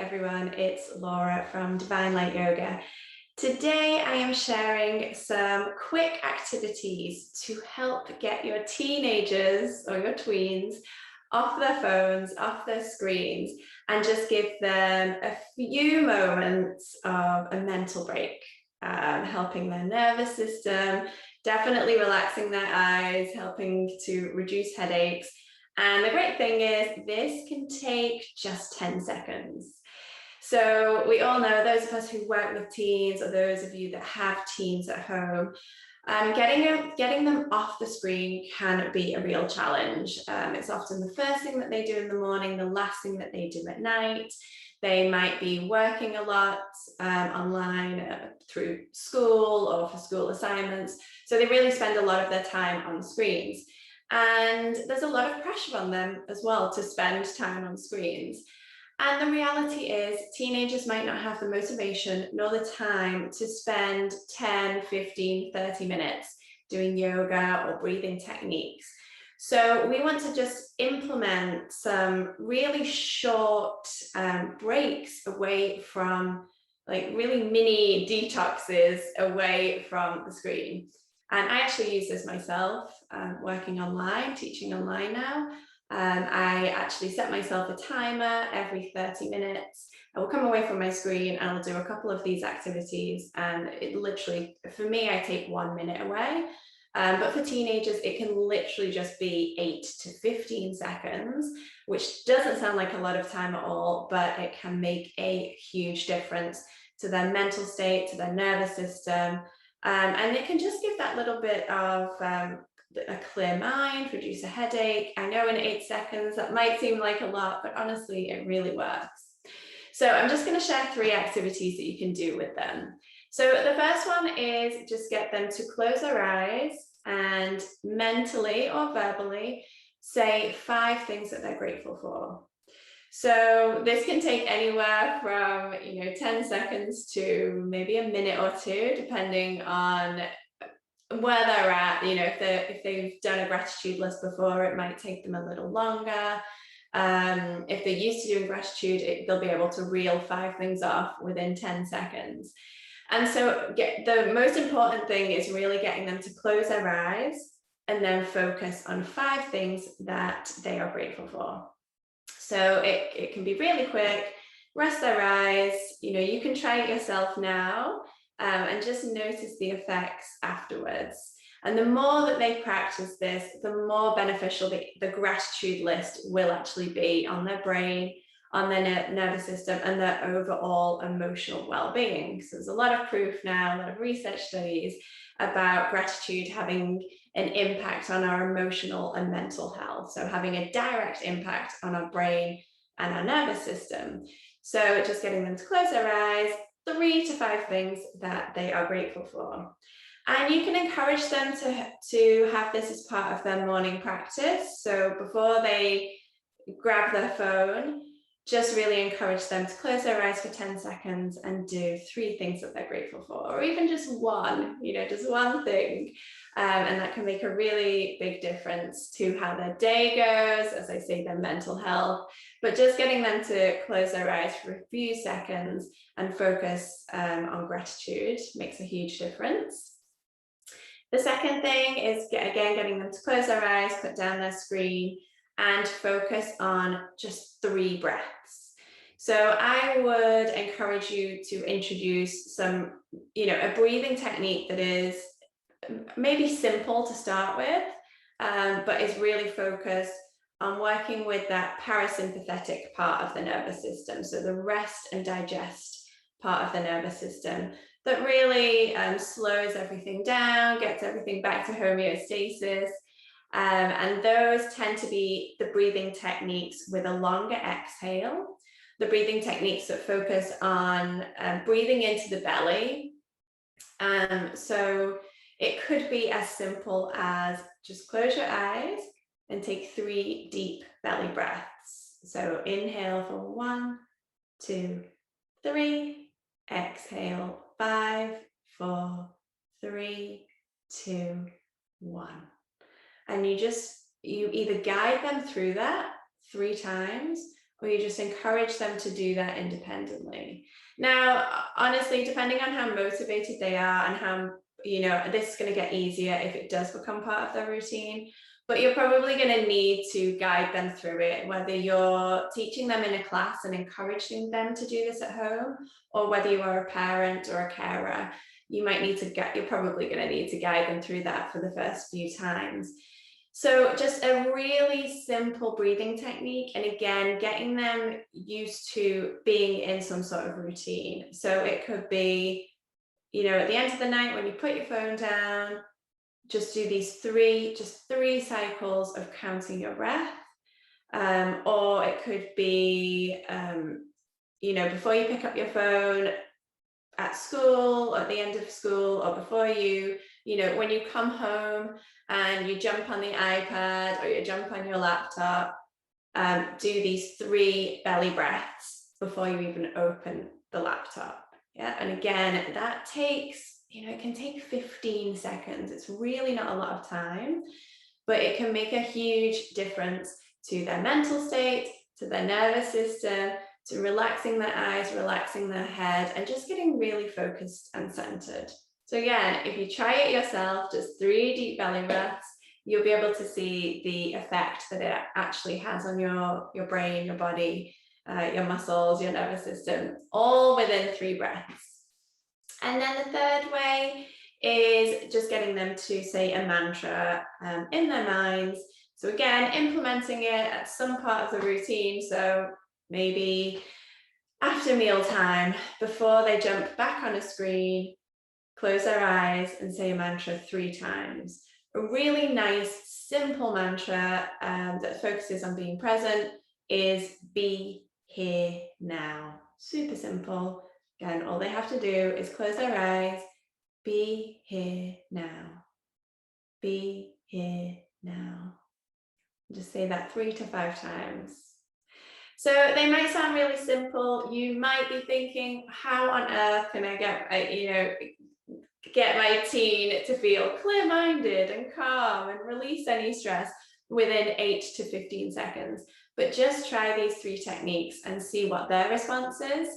everyone, it's Laura from Divine Light Yoga. Today I am sharing some quick activities to help get your teenagers or your tweens off their phones, off their screens, and just give them a few moments of a mental break, helping their nervous system, definitely relaxing their eyes, helping to reduce headaches. And the great thing is this can take just 10 seconds. So we all know, those of us who work with teens or those of you that have teens at home, getting them off the screen can be a real challenge. It's often the first thing that they do in the morning, the last thing that they do at night. They might be working a lot online through school or for school assignments. So they really spend a lot of their time on screens. And there's a lot of pressure on them as well to spend time on screens. And the reality is teenagers might not have the motivation nor the time to spend 10, 15, 30 minutes doing yoga or breathing techniques. So we want to just implement some really short breaks away from, like, really mini detoxes away from the screen. And I actually use this myself, working online, teaching online now. I actually set myself a timer every 30 minutes. I will come away from my screen and I'll do a couple of these activities, and it literally, for me, I take 1 minute away. But for teenagers, it can literally just be 8 to 15 seconds, which doesn't sound like a lot of time at all, but it can make a huge difference to their mental state, to their nervous system. And it can just give that little bit of a clear mind, reduce a headache. I know in 8 seconds that might seem like a lot, but honestly, it really works. So I'm just going to share 3 activities that you can do with them. So the first one is just get them to close their eyes and mentally or verbally say 5 things that they're grateful for. So this can take anywhere from 10 seconds to maybe a minute or 2, depending on where they're at. If they've done a gratitude list before, it might take them a little longer. If they're used to doing gratitude, they'll be able to reel 5 things off within 10 seconds. And so the most important thing is really getting them to close their eyes and then focus on 5 things that they are grateful for. So it can be really quick. Rest their eyes. You can try it yourself now, and just notice the effects afterwards. And the more that they practice this, the more beneficial the gratitude list will actually be on their brain, on their nervous system, and their overall emotional well-being. So there's a lot of proof now, a lot of research studies about gratitude having an impact on our emotional and mental health. So having a direct impact on our brain and our nervous system. So just getting them to close their eyes, 3 to 5 things that they are grateful for. And you can encourage them to have this as part of their morning practice. So before they grab their phone, just really encourage them to close their eyes for 10 seconds and do 3 things that they're grateful for, or even just one, just one thing. And that can make a really big difference to how their day goes, as I say, their mental health. But just getting them to close their eyes for a few seconds and focus on gratitude makes a huge difference. The second thing is, getting them to close their eyes, put down their screen, and focus on just 3 breaths. So I would encourage you to introduce some, a breathing technique that is maybe simple to start with, but is really focused on working with that parasympathetic part of the nervous system. So the rest and digest part of the nervous system that really slows everything down, gets everything back to homeostasis. And those tend to be the breathing techniques with a longer exhale, the breathing techniques that focus on breathing into the belly. So it could be as simple as just close your eyes and take 3 deep belly breaths. So inhale for 1, 2, 3, exhale 5, 4, 3, 2, 1. And you either guide them through that 3 times, or you just encourage them to do that independently. Now, honestly, depending on how motivated they are and how, this is going to get easier if it does become part of their routine, but you're probably going to need to guide them through it, whether you're teaching them in a class and encouraging them to do this at home, or whether you are a parent or a carer. You're probably going to need to guide them through that for the first few times. So just a really simple breathing technique. And again, getting them used to being in some sort of routine. So it could be, at the end of the night when you put your phone down, just do these three cycles of counting your breath. Or it could be, before you pick up your phone at school, or at the end of school, or before when you come home and you jump on the iPad or you jump on your laptop, do these 3 belly breaths before you even open the laptop. Yeah, and again, that takes, it can take 15 seconds. It's really not a lot of time, but it can make a huge difference to their mental state, to their nervous system, to relaxing their eyes, relaxing their head, and just getting really focused and centered. So again, if you try it yourself, just 3 deep belly breaths, you'll be able to see the effect that it actually has on your brain, your body, your muscles, your nervous system, all within 3 breaths. And then the third way is just getting them to say a mantra in their minds. So again, implementing it at some part of the routine. So maybe after mealtime, before they jump back on a screen, close their eyes and say a mantra 3 times. A really nice, simple mantra that focuses on being present is be here now. Super simple. Again, all they have to do is close their eyes, be here now, be here now. Just say that 3 to 5 times. So they might sound really simple. You might be thinking, how on earth can I get my teen to feel clear-minded and calm and release any stress within 8 to 15 seconds? But just try these 3 techniques and see what their response is.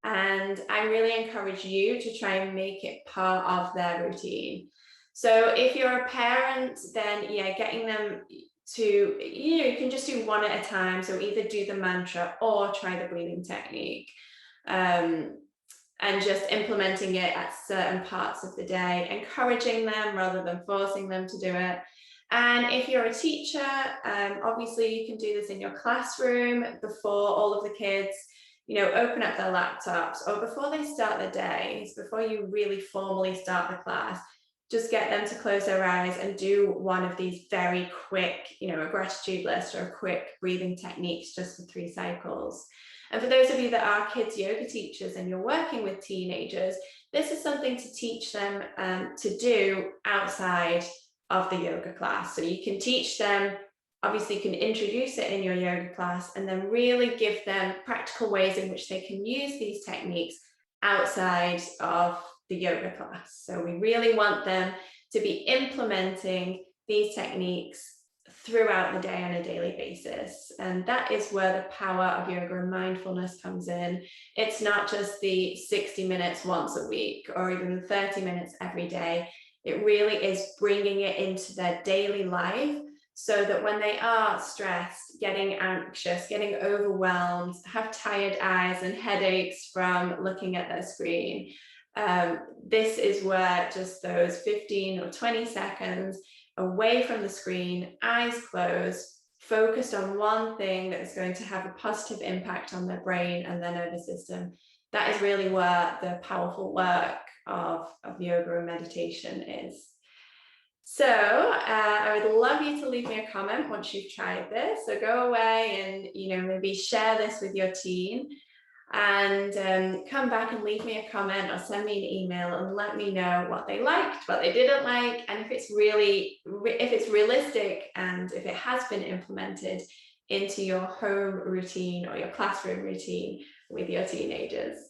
And I really encourage you to try and make it part of their routine. So if you're a parent, then getting them to, you can just do 1 at a time. So either do the mantra or try the breathing technique. And just implementing it at certain parts of the day, encouraging them rather than forcing them to do it. And if you're a teacher, obviously you can do this in your classroom before all of the kids, open up their laptops, or before they start their days, before you really formally start the class. Just get them to close their eyes and do one of these very quick, a gratitude list or a quick breathing techniques just for 3 cycles. And for those of you that are kids yoga teachers and you're working with teenagers, this is something to teach them to do outside of the yoga class. So you can teach them, obviously you can introduce it in your yoga class, and then really give them practical ways in which they can use these techniques outside of the yoga class. So we really want them to be implementing these techniques throughout the day on a daily basis. And that is where the power of yoga and mindfulness comes in. It's not just the 60 minutes once a week or even 30 minutes every day. It really is bringing it into their daily life so that when they are stressed, getting anxious, getting overwhelmed, have tired eyes and headaches from looking at their screen, this is where just those 15 or 20 seconds away from the screen, eyes closed, focused on one thing that is going to have a positive impact on their brain and their nervous system. That is really where the powerful work of yoga and meditation is. So I would love you to leave me a comment once you've tried this. So go away and maybe share this with your teen, and come back and leave me a comment or send me an email and let me know what they liked, what they didn't like, and if it's realistic and if it has been implemented into your home routine or your classroom routine with your teenagers.